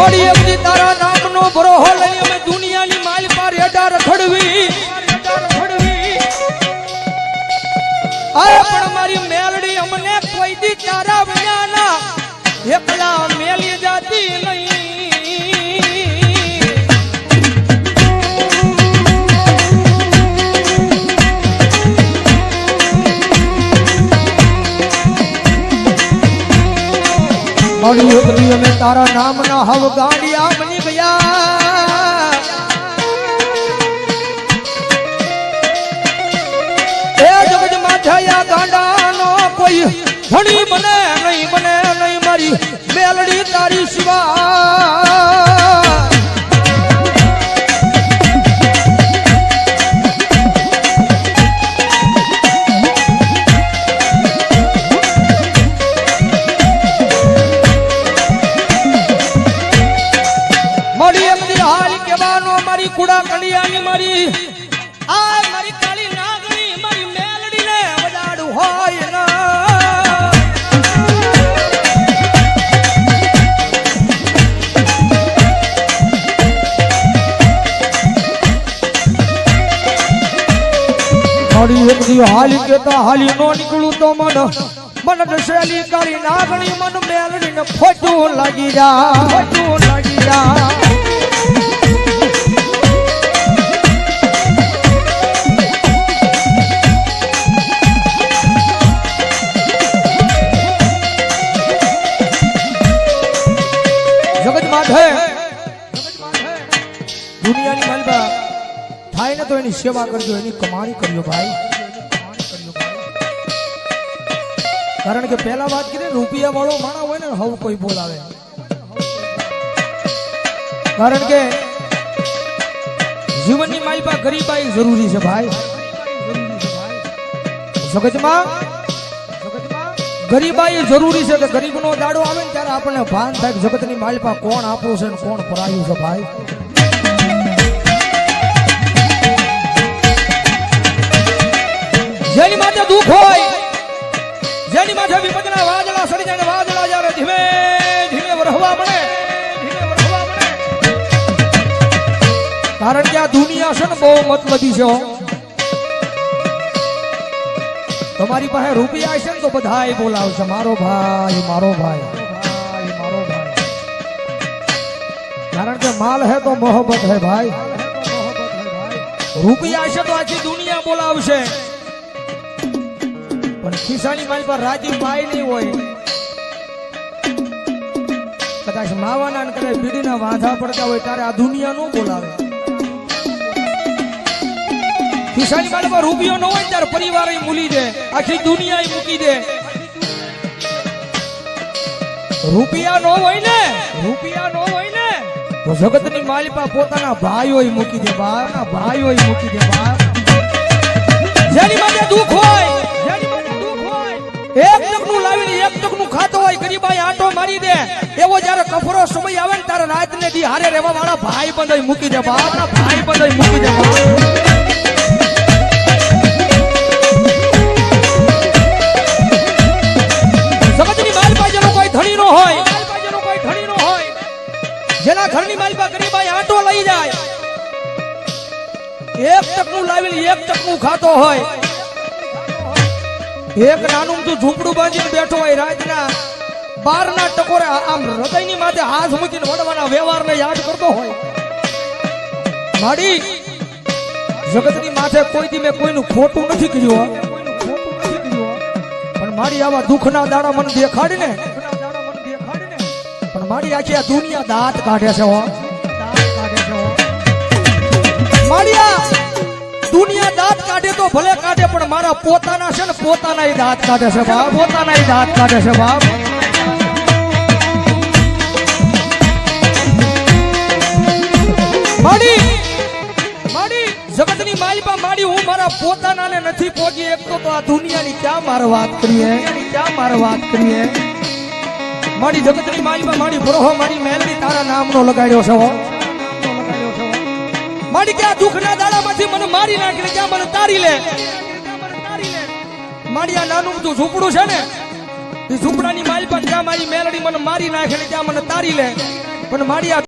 મારી એમની તારા નામનો ભરોહો લઈ અમે દુનિયાની માલ પર રેડા રખડવી પણ મારી મેલડી અમને કોઈ દી તારા વિનાના એકલા મેલી જાતી નહીં મારી એકલી અમે તારા નામના હવ ગાડિયા બની ગયા એ જગતમાં થયા ગાંડાનો કોઈ ધણી બને નહીં મારી મેલડી તારી સિવા કુડા કડિયાની મારી આ મારી કાળી નાગણી મારી મેલડીને વજાડું હોય ના મારી એકદી હાલી કેતા હાલી નો નીકળું તો મન દશેલી કાળી નાગણી મન મેલડીને ફોટું લાગી જા દુનિયાની માલબા થાય ને તો એની સેવા કરજો એની કમાણી કરજો ભાઈ કારણ કે પહેલા વાત કરીએ રૂપિયા વાળો માણસ હોય ને હવ કોઈ બોલાવે કારણ કે જીવનની માલબા ગરીબાઈ જરૂરી છે ભાઈ જગતમાં ગરીબાઈ જરૂરી છે કે ગરીબનો દાડો આવે ને ત્યારે આપણને ભાન થાય કે જગતની માલપા કોણ આપણું છે ને કોણ પરાયું છે ભાઈ જેની માથે દુઃખ હોય જેની માથે વિપદના વાદળા સડી જાય વાદળા જ્યારે ધીમે ધીમે વરહવા મળે કારણ કે આ દુનિયા છે ને બહુ મતલબી છે તમારી પાસે રૂપિયા છે ને તો બધાય બોલાવશે મારો ભાઈ કારણ કે માલ હે તો મોહબ્બત હે ભાઈ રૂપિયા છે તો આખી દુનિયા બોલાવશે પણ ખિસ્સાની માલ પર રાજી પાય નહીં હોય કદાચ માવાના ને કદાચ બીડીના વાંધા પડતા હોય ત્યારે આ દુનિયા નો બોલાવે ખિસ્સાની માલ પર રૂપિયો ન હોય ત્યારે પરિવાર મૂલી દે આખી દુનિયા મૂકી દે રૂપિયા નો હોય ને તો જગતની માલિપા પોતાના ભાઈઓ મૂકી દે જેની માટે દુઃખ હોય એક ટકનું લાવીને એક ટકનું ખાતો હોય ગરીબાઈ આટો મારી દે એવો જ્યારે કફરો સમય આવે ને ત્યારે રાત ને દી હારે રહેવા વાળા ભાઈ બંધાઈ મૂકી દે જગતની માલિપા જેનો કોઈ ધણી નો હોય જેના ઘરની માલિપા ગરીબાઈ આટો લઈ જાય એક ટકનું લાવીને એક ટકનું ખાતો હોય એક નાનું તું ઝૂંપડું બાંધીને બેઠો હોય રાતના 12 ટકોરે આમ હૃદયની માથે હાથ મૂકીને વડવાના વ્યવહારને યાદ કરતો હોય માડી જગતની માથે કોઈ દી મેં કોઈનું ખોટું નથી કર્યું પણ મારી આવા દુઃખના દાડા મને દેખાડીને પણ મારી આખી આ દુનિયા દાંત કાઢે છે દુનિયા દાંત કાઢે તો ભલે કાઢે પણ મારા પોતાના છે ને પોતાના દાંત કાઢે છે બાપ માડી જગતની માલિપા માડી હું મારા પોતાનાને નથી પહોંચી એકતો તો આ દુનિયાની ક્યાં મારે વાત કરીએ મારી જગતની માલિપા મારી ભરોહો મારી મેલડી તારા નામનો લગાડ્યો છે મારી કે આ દુઃખના દાડામાંથી મને મારી નાખીને ક્યાં મને તારી લે મારી આ નાનું તું ઝૂંપડું છે ને એ ઝૂંપડાની માલ પર ત્યાં મારી મેલડી મને મારી નાખે ને ત્યાં મને તારી લે પણ મારી આ